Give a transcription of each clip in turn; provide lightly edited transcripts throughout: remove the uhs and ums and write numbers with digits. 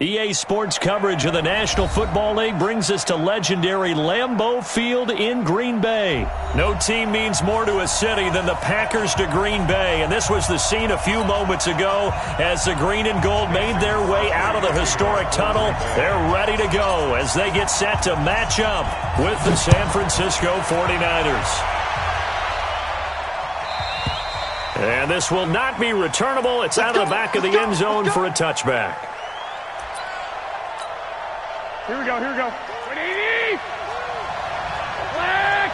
EA Sports coverage of the National Football League brings us to legendary Lambeau Field in Green Bay. No team means more to a city than the Packers to Green Bay, and this was the scene a few moments ago as the green and gold made their way out of the historic tunnel. They're ready to go as they get set to match up with the San Francisco 49ers. And this will not be returnable. It's out of the back of the end zone for a touchback. Here we go, here we go. 180! Flag!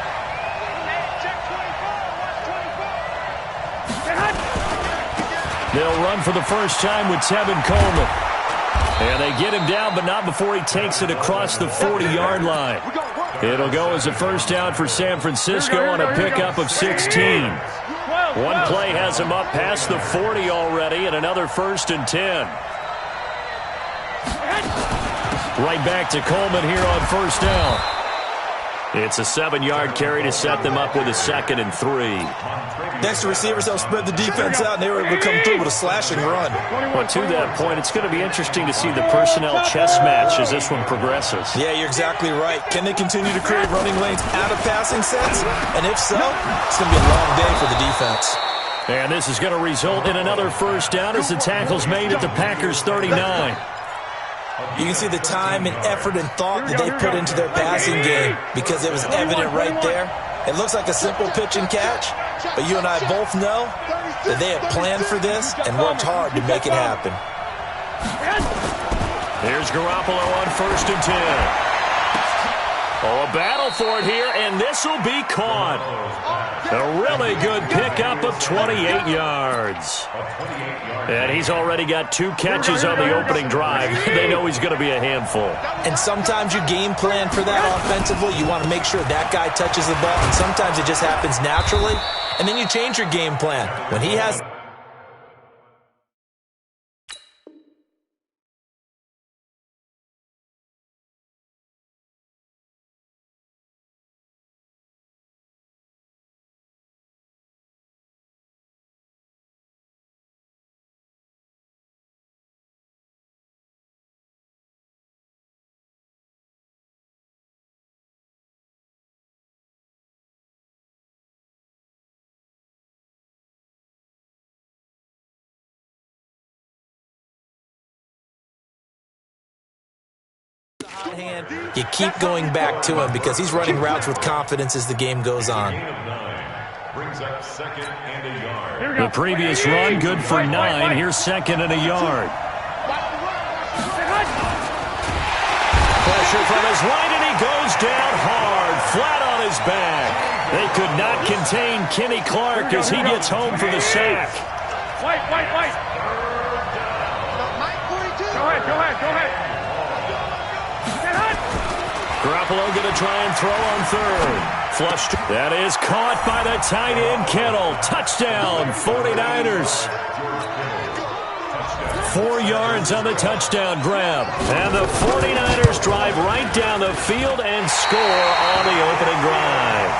Check 24, watch 24. They'll run for the first time with Tevin Coleman. And they get him down, but not before he takes it across the 40-yard line. It'll go as a first down for San Francisco on a pickup of 16. One play has him up past the 40 already, and another 1st and 10. Right back to Coleman here on first down. It's a 7-yard carry to set them up with a 2nd and 3. Next, the receivers help spread the defense out, and they were able to come through with a slashing run. Well, to that point, it's going to be interesting to see the personnel chess match as this one progresses. Yeah, you're exactly right. Can they continue to create running lanes out of passing sets? And if so, it's going to be a long day for the defense. And this is going to result in another first down as the tackle's made at the Packers' 39. You can see the time and effort and thought that they put into their passing game because it was evident right there. It looks like a simple pitch and catch, but you and I both know that they have planned for this and worked hard to make it happen. Here's Garoppolo on 1st and 10. Oh, a battle for it here, and this will be caught. A really good pickup of 28 yards. And he's already got 2 catches on the opening drive. They know he's going to be a handful. And sometimes you game plan for that offensively. You want to make sure that guy touches the ball, and sometimes it just happens naturally. And then you change your game plan. When he has... hand, you keep going back to him because he's running routes with confidence as the game goes on. The previous run, good for 9. Here's 2nd and a yard. Pressure from his right, and he goes down hard, flat on his back. They could not contain Kenny Clark as he gets home for the sack. White. Go ahead. Garoppolo going to try and throw on 3rd. Flushed. That is caught by the tight end, Kittle. Touchdown, 49ers. 4 yards on the touchdown grab. And the 49ers drive right down the field and score on the opening drive.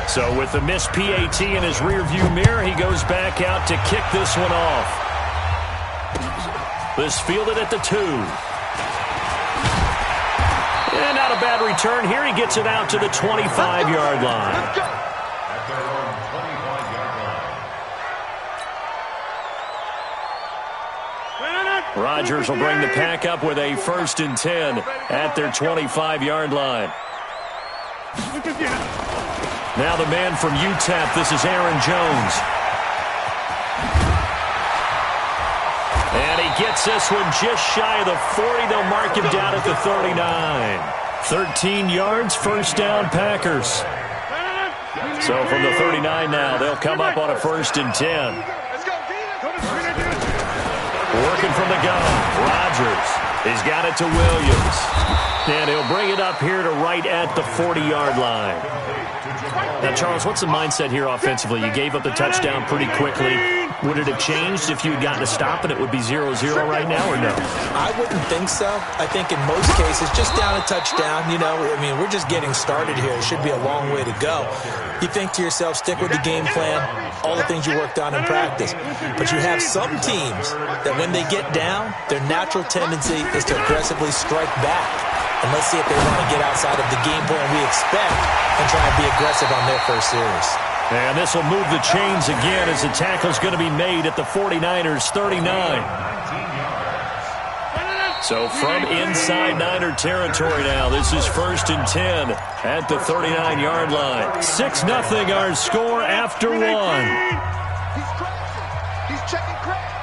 So with the missed PAT in his rearview mirror, he goes back out to kick this one off. This fielded at the 2. And not a bad return here. He gets it out to the 25-yard line. Rodgers will bring the pack up with a 1st and 10 at their 25-yard line. Now the man from UTEP, this is Aaron Jones. And he gets this one just shy of the 40. They'll mark him down at the 39. 13 yards, first down, Packers. So from the 39 now, they'll come up on a 1st and 10. Working from the gun, Rodgers. He's got it to Williams. And he'll bring it up here to right at the 40-yard line. Now, Charles, what's the mindset here offensively? You gave up the touchdown pretty quickly. Would it have changed if you had gotten a stop and it would be 0-0 right now, or no? I wouldn't think so. I think in most cases, just down a touchdown, we're just getting started here. It should be a long way to go. You think to yourself, stick with the game plan, all the things you worked on in practice. But you have some teams that when they get down, their natural tendency is to aggressively strike back. And let's see if they want to get outside of the game plan we expect and try and be aggressive on their first series. And this will move the chains again as the tackle's going to be made at the 49ers' 39. So from inside Niner territory now, this is 1st and 10 at the 39-yard line. 6-0 our score after one. He's checking crack.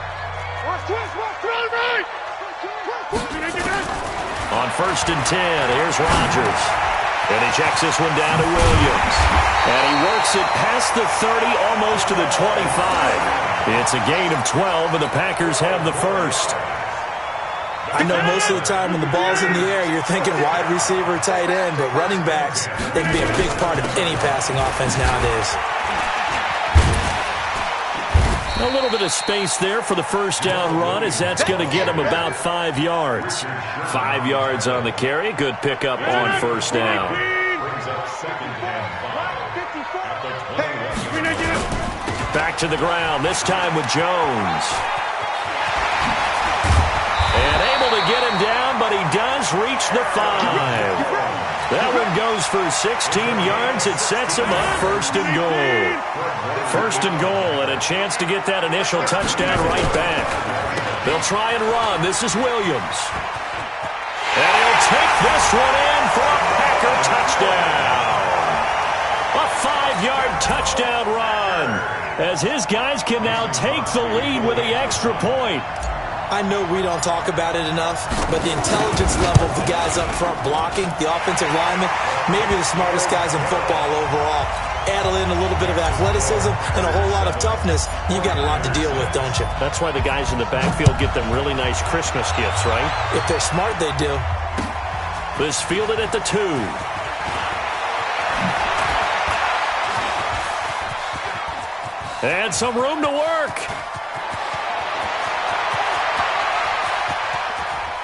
Watch twist, right. On 1st and 10, here's Rodgers. And he checks this one down to Williams. And he works it past the 30, almost to the 25. It's a gain of 12, and the Packers have the first. I know most of the time when the ball's in the air, you're thinking wide receiver, tight end, but running backs, they can be a big part of any passing offense nowadays. A little bit of space there for the first down run, as that's going to get him about 5 yards. 5 yards on the carry. Good pickup on first down. Back to the ground, this time with Jones. And able to get him down, but he does reach the 5. That one goes for 16 yards. It sets him up 1st and goal. 1st and goal, and a chance to get that initial touchdown right back. They'll try and run. This is Williams. And he'll take this one in for a Packer touchdown. A 5-yard touchdown run, as his guys can now take the lead with the extra point. I know we don't talk about it enough, but the intelligence level of the guys up front blocking, the offensive linemen, maybe the smartest guys in football overall. Add in a little bit of athleticism and a whole lot of toughness, you've got a lot to deal with, don't you? That's why the guys in the backfield get them really nice Christmas gifts, right? If they're smart, they do. This fielded at the 2. And some room to work.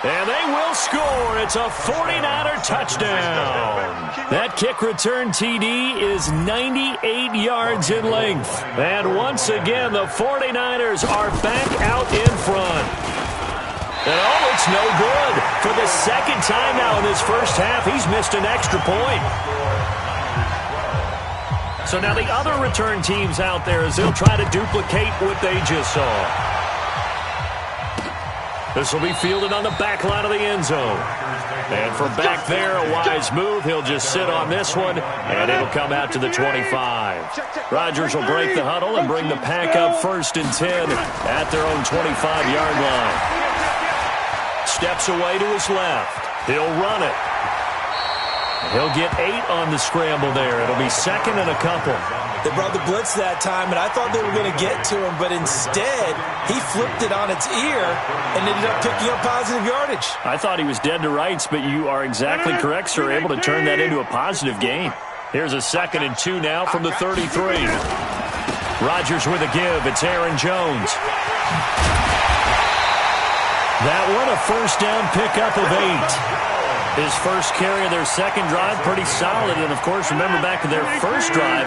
And they will score. It's a 49er touchdown. That kick return TD is 98 yards in length. And once again, the 49ers are back out in front. And oh, it's no good. For the second time now in this first half, he's missed an extra point. So now the other return teams out there, as they'll try to duplicate what they just saw. This will be fielded on the back line of the end zone. And from back there, a wise move. He'll just sit on this one, and it'll come out to the 25. Rodgers will break the huddle and bring the Pack up 1st and 10 at their own 25-yard line. Steps away to his left. He'll run it. He'll get 8 on the scramble there. It'll be 2nd and a couple. They brought the blitz that time, and I thought they were going to get to him, but instead, he flipped it on its ear and ended up picking up positive yardage. I thought he was dead to rights, but you are exactly correct, sir. Able to turn that into a positive gain. Here's a 2nd and 2 now from the 33. Rodgers with a give. It's Aaron Jones. That one, a first down pickup of 8. His first carry of their second drive, pretty solid. And, of course, remember back to their first drive,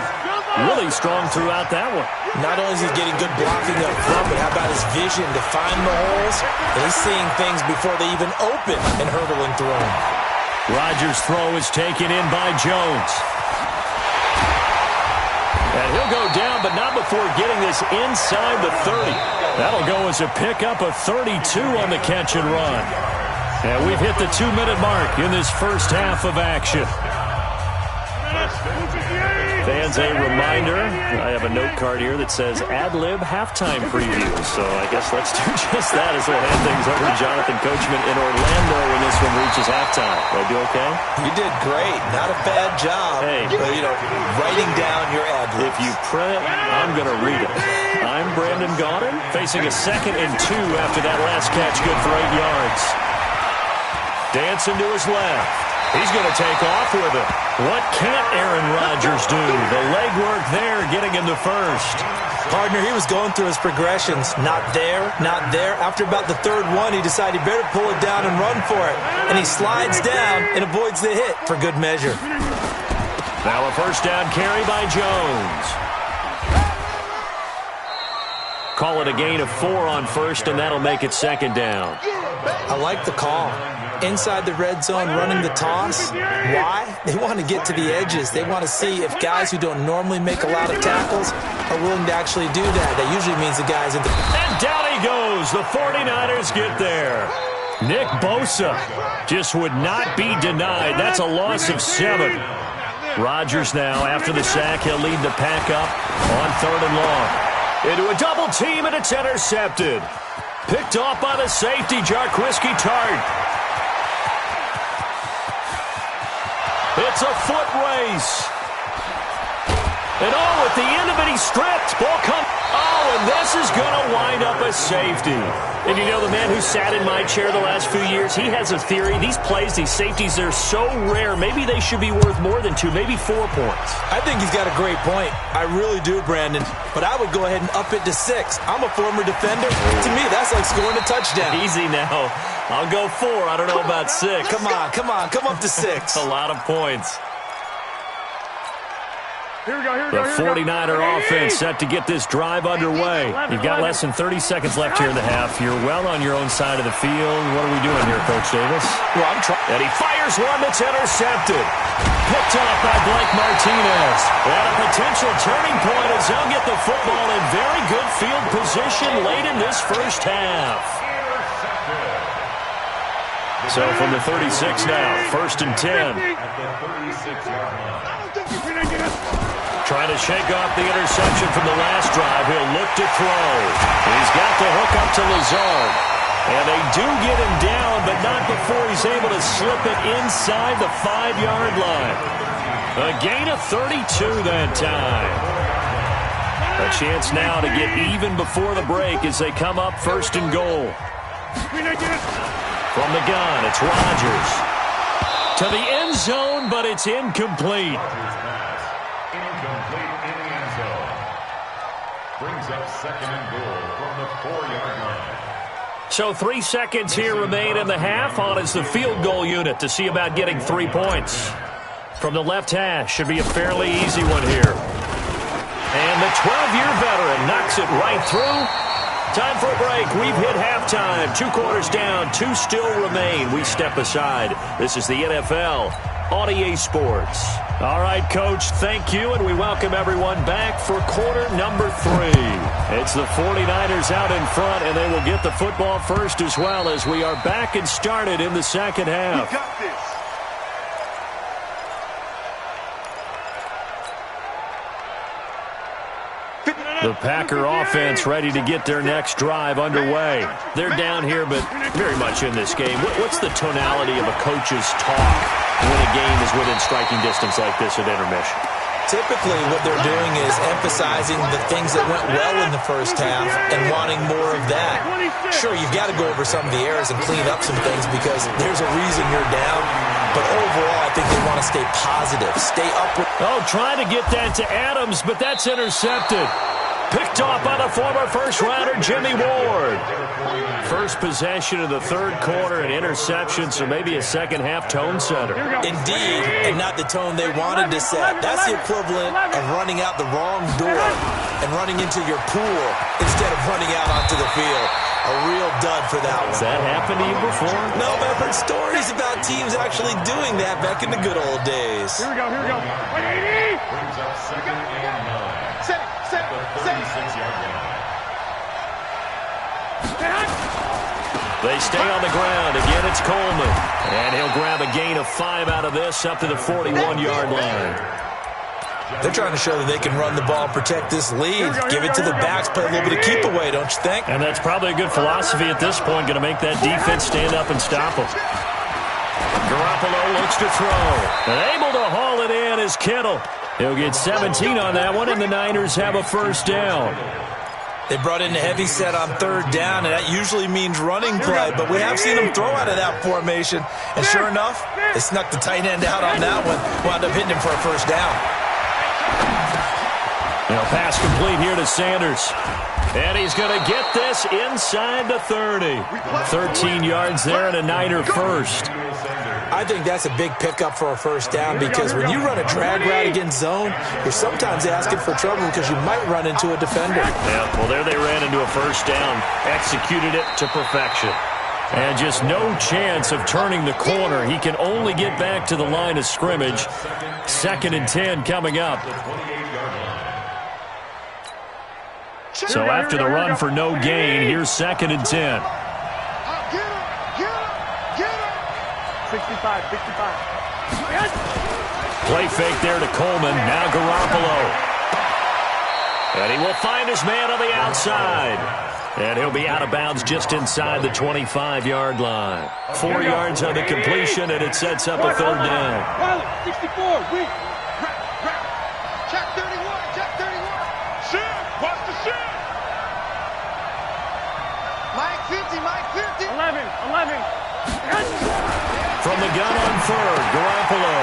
really strong throughout that one. Not only is he getting good blocking up front, but how about his vision to find the holes? And he's seeing things before they even open and hurdling through them. Rodgers' throw is taken in by Jones. And he'll go down, but not before getting this inside the 30. That'll go as a pickup of 32 on the catch and run. And we've hit the 2-minute mark in this first half of action. Fans, a reminder, I have a note card here that says ad-lib halftime preview. So I guess let's do just that as we'll hand things over to Jonathan Coachman in Orlando when this one reaches halftime. Did I do okay? You did great. Not a bad job. Hey. But, writing down your ad-libs. If you print, I'm going to read it. I'm Brandon Gaudin, facing a 2nd and 2 after that last catch, good for 8 yards. Dancing to his left. He's going to take off with it. What can't Aaron Rodgers do? The legwork there getting him to first. Partner, he was going through his progressions. Not there, not there. After about the third one, he decided he better pull it down and run for it. And he slides down and avoids the hit for good measure. Now a first down carry by Jones. Call it a gain of 4 on first, and that'll make it second down. I like the call. Inside the red zone running the toss. Why? They want to get to the edges. They want to see if guys who don't normally make a lot of tackles are willing to actually do that. That usually means the guys in the... And down he goes. The 49ers get there. Nick Bosa just would not be denied. That's a loss of 7. Rodgers now, after the sack, he'll lead the pack up on 3rd and long. Into a double team, and it's intercepted. Picked off by the safety, Jarquiski Tart. It's a foot race. And at the end of it, he's stripped. Ball comes. And this is going to wind up a safety. And you know, the man who sat in my chair the last few years, he has a theory. These plays, these safeties, they're so rare. Maybe they should be worth more than 2, maybe 4 points. I think he's got a great point. I really do, Brandon. But I would go ahead and up it to 6. I'm a former defender. To me, that's like scoring a touchdown. Easy now. I'll go 4. I don't know about 6. Come on. Come up to 6. A lot of points. Here we go. The 49er offense set to get this drive underway. You've got less than 30 seconds left here in the half. You're well on your own side of the field. What are we doing here, Coach Davis? Well, I'm trying. And he fires one that's intercepted. Picked off by Blake Martinez. And a potential turning point as they'll get the football in very good field position late in this first half. So from the 36 now, 1st and 10. Trying to shake off the interception from the last drive. He'll look to throw. He's got the hook up to Lazard. And they do get him down, but not before he's able to slip it inside the 5-yard line. A gain of 32 that time. A chance now to get even before the break as they come up 1st and goal. From the gun, it's Rodgers. To the end zone, but it's incomplete. Brings up 2nd and goal from the 4-yard line. So 3 seconds here remain in the half. On is the field goal unit to see about getting 3 points. From the left hash, should be a fairly easy one here. And the 12-year veteran knocks it right through. Time for a break. We've hit halftime. 2 quarters down, 2 still remain. We step aside. This is the NFL on EA Sports. All right, Coach, thank you, and we welcome everyone back for quarter number 3. It's the 49ers out in front, and they will get the football first as well as we are back and started in the second half. We got this. The Packer offense ready to get their next drive underway. They're down here, but very much in this game. What's the tonality of a coach's talk when a game is within striking distance like this at intermission? Typically, what they're doing is emphasizing the things that went well in the first half and wanting more of that. Sure, you've got to go over some of the errors and clean up some things because there's a reason you're down. But overall, I think they want to stay positive, stay upward. Trying to get that to Adams, but that's intercepted. Picked off by the former first-rounder Jimmy Ward. First possession of the 3rd quarter, an interception, so maybe a second-half tone setter. Indeed, and not the tone they wanted to set. That's the equivalent of running out the wrong door and running into your pool instead of running out onto the field. A real dud for that one. Has that happened to you before? No, but I've heard stories about teams actually doing that back in the good old days. Here we go. Wait, 80. Brings up 2nd and 9. Set it. The 36-yard line. They stay on the ground. Again, it's Coleman. And he'll grab a gain of 5 out of this up to the 41-yard line. They're trying to show that they can run the ball, protect this lead, give it to the backs, play a little bit of keep away, don't you think? And that's probably a good philosophy at this point, going to make that defense stand up and stop them. Garoppolo looks to throw. And able to haul it in is Kittle. He'll get 17 on that one, and the Niners have a first down. They brought in a heavy set on third down, and that usually means running play, but we have seen them throw out of that formation. And sure enough, they snuck the tight end out on that one, wound up hitting him for a first down. Pass complete here to Sanders. And he's going to get this inside the 30. 13 yards there and a Niner first. I think that's a big pickup for a first down because when you run a drag route against zone, you're sometimes asking for trouble because you might run into a defender. Yeah, well, there they ran into a first down. Executed it to perfection. And just no chance of turning the corner. He can only get back to the line of scrimmage. 2nd and 10 coming up. So after the run for no gain, here's 2nd and 10. 65. Play fake there to Coleman. Now Garoppolo. And he will find his man on the outside. And he'll be out of bounds just inside the 25-yard line. 4 yards on the completion, and it sets up a third down. 64. Check 31. Check 31. Shit. Watch the shit. Mike 50. 11. From the gun on third, Garoppolo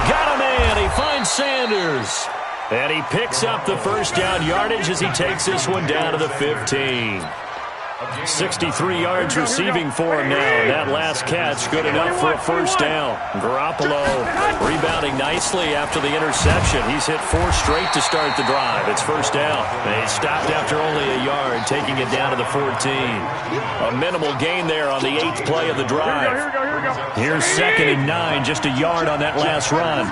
got a man. He finds Sanders. And he picks up the first down yardage as he takes this one down to the 15. 63 yards receiving for him now. That last catch good enough for a first down. Garoppolo rebounding nicely after the interception. He's hit 4 straight to start the drive. It's first down. They stopped after only a yard, taking it down to the 14. A minimal gain there on the 8th play of the drive. Here's 2nd and 9, just a yard on that last run.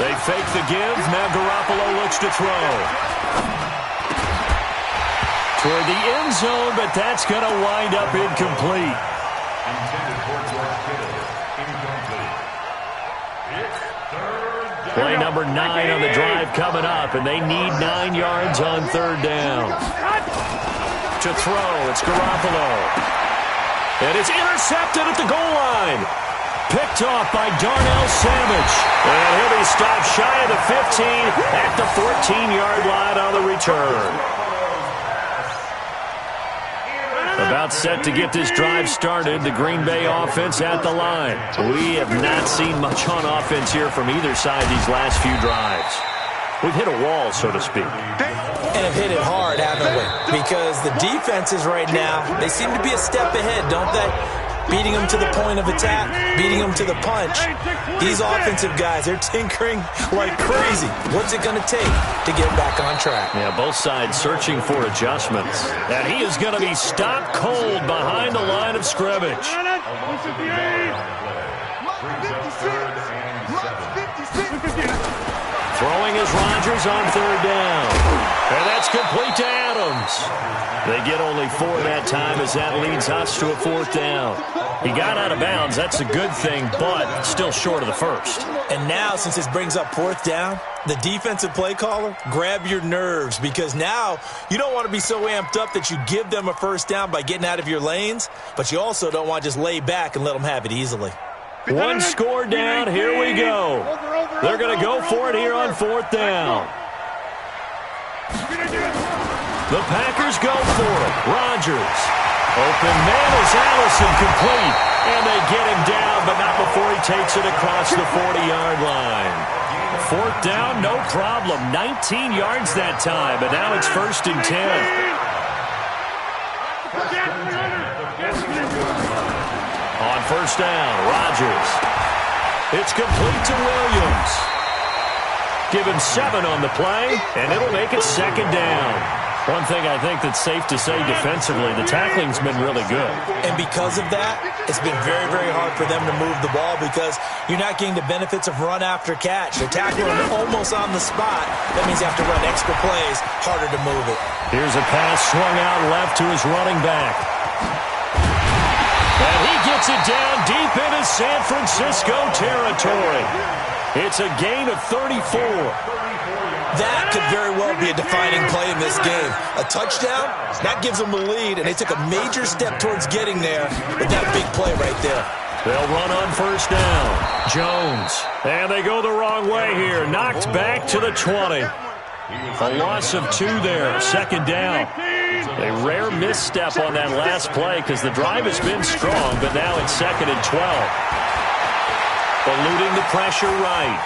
They fake the give. Now Garoppolo looks to throw. Toward the end zone, but that's going to wind up incomplete. Play number 9 on the drive coming up, and they need 9 yards on third down. To throw, it's Garoppolo. And it's intercepted at the goal line. Picked off by Darnell Savage. And he'll be stopped shy of the 15 at the 14-yard line on the return. About set to get this drive started, the Green Bay offense at the line. We have not seen much on offense here from either side these last few drives. We've hit a wall, so to speak. And have hit it hard, haven't we? Because the defenses right now, they seem to be a step ahead, don't they? Beating them to the point of attack, beating them to the punch. These offensive guys, they're tinkering like crazy. What's it going to take to get back on track? Yeah, both sides searching for adjustments. And he is going to be stopped cold behind the line of scrimmage. Throwing is Rodgers on third down. And that's complete to Adams. They get only 4 that time as that leads us to a 4th down. He got out of bounds. That's a good thing, but still short of the first. And now, since this brings up 4th down, the defensive play caller, grab your nerves because now you don't want to be so amped up that you give them a first down by getting out of your lanes, but you also don't want to just lay back and let them have it easily. 1 score down. Here we go. They're going to go for it here on 4th down. The Packers go for it. Rodgers. Open man is Allison, complete. And they get him down, but not before he takes it across the 40-yard line. 4th down, no problem. 19 yards that time, but now it's 1st and 10. On 1st down, Rodgers. It's complete to Williams. Given 7 on the play, and it'll make it 2nd down. One thing I think that's safe to say defensively, the tackling's been really good. And because of that, it's been very, very hard for them to move the ball because you're not getting the benefits of run after catch. They're tackling almost on the spot. That means you have to run extra plays, harder to move it. Here's a pass swung out left to his running back. And he gets it down deep into San Francisco territory. It's a gain of 34. That could very well be a defining play in this game. A touchdown, that gives them the lead, and they took a major step towards getting there with that big play right there. They'll run on 1st down. Jones. And they go the wrong way here. Knocked back to the 20. A loss of 2 there, second down. A rare misstep on that last play because the drive has been strong, but now it's 2nd and 12. Eluding the pressure right.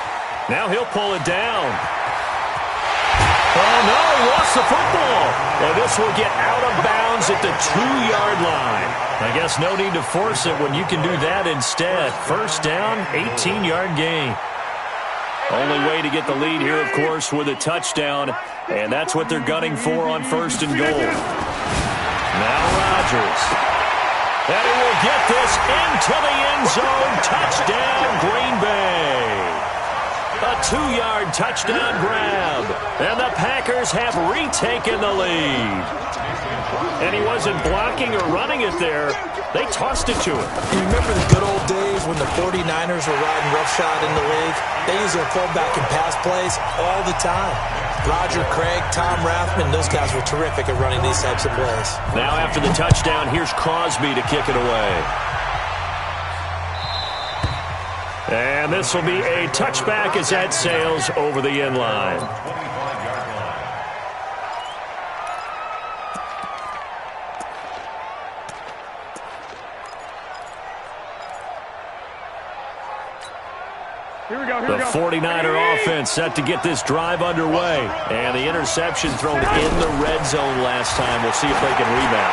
Now he'll pull it down. Oh, no, he lost the football. And this will get out of bounds at the 2-yard line. I guess no need to force it when you can do that instead. First down, 18-yard gain. Only way to get the lead here, of course, with a touchdown. And that's what they're gunning for on 1st and goal. Now Rodgers. And he will get this into the end zone. Touchdown, Green Bay. A 2-yard touchdown grab. And the Packers have retaken the lead. And he wasn't blocking or running it there. They tossed it to him. You remember the good old days when the 49ers were riding roughshod in the league? They used their fullback in pass plays all the time. Roger Craig, Tom Rathman, those guys were terrific at running these types of plays. Now after the touchdown, here's Crosby to kick it away. And this will be a touchback as that sails over the end line. The 49er offense set to get this drive underway. And the interception thrown in the red zone last time. We'll see if they can rebound.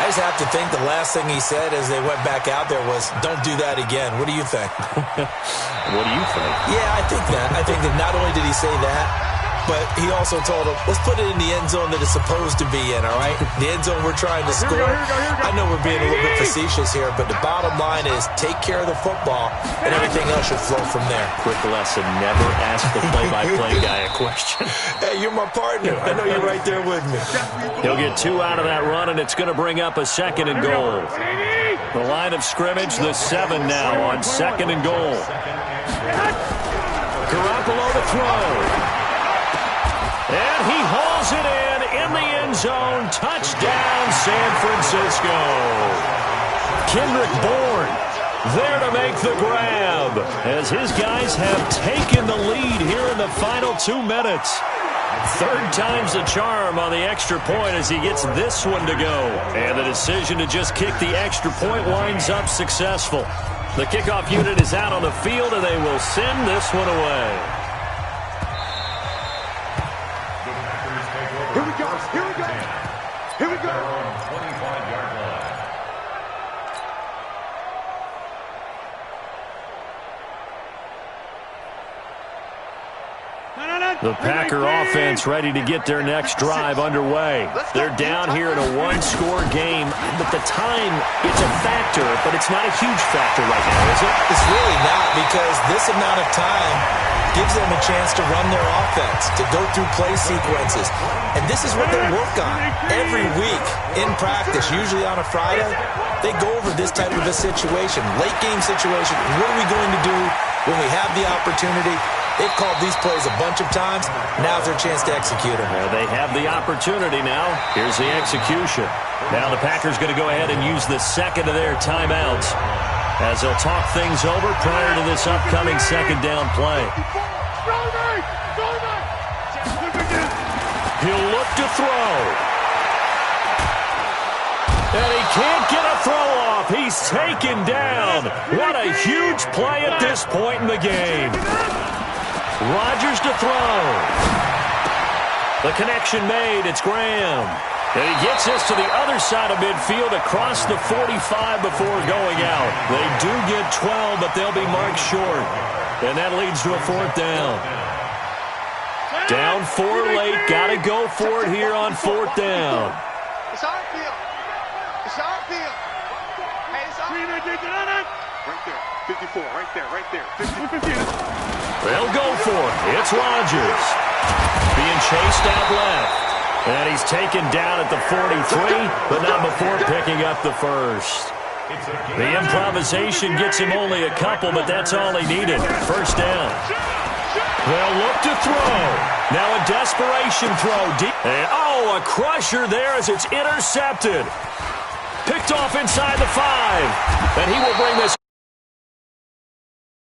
I just have to think the last thing he said as they went back out there was, don't do that again. What do you think? What do you think? Yeah, I think that. I think that not only did he say that, but he also told him, let's put it in the end zone that it's supposed to be in, all right? The end zone we're trying to score. I know we're being a little bit facetious here, but the bottom line is take care of the football, and everything else should flow from there. Quick lesson, never ask the play-by-play guy a question. Hey, you're my partner. I know you're right there with me. He'll get 2 out of that run, and it's going to bring up a 2nd and goal. The line of scrimmage, the 7 now on 2nd and goal. Garoppolo to throw. And he hauls it in the end zone. Touchdown, San Francisco. Kendrick Bourne there to make the grab as his guys have taken the lead here in the final 2 minutes. 3rd time's the charm on the extra point as he gets this one to go. And the decision to just kick the extra point winds up successful. The kickoff unit is out on the field, and they will send this one away. Here we go. Here we go. Here we go. 25-yard line. The Packer offense ready to get their next drive underway. They're down here in a 1-score game, but the time, it's a factor, but it's not a huge factor right now, is it? It's really not, because this amount of time gives them a chance to run their offense, to go through play sequences. And this is what they work on every week in practice, usually on a Friday. They go over this type of a situation, late game situation. What are we going to do when we have the opportunity? They've called these plays a bunch of times. Now's their chance to execute them. Well, they have the opportunity now. Here's the execution. Now the Packers going to go ahead and use the 2nd of their timeouts as they'll talk things over prior to this upcoming 2nd down play. He'll look to throw. And he can't get a throw off. He's taken down. What a huge play at this point in the game. Rodgers to throw. The connection made. It's Graham. And he gets this to the other side of midfield across the 45 before going out. They do get 12, but they'll be marked short. And that leads to a 4th down. Down 4 late. Got to go for it here on 4th down. It's our field. It's our field. Hey, it's our field. Right there. 54. Right there. Right there. 50. They'll go for it. It's Rodgers. Being chased out left. And he's taken down at the 43, but not before picking up the first. The improvisation gets him only a couple, but that's all he needed. First down. They'll look to throw. Now a desperation throw. And, a crusher there as it's intercepted. Picked off inside the 5. And he will bring this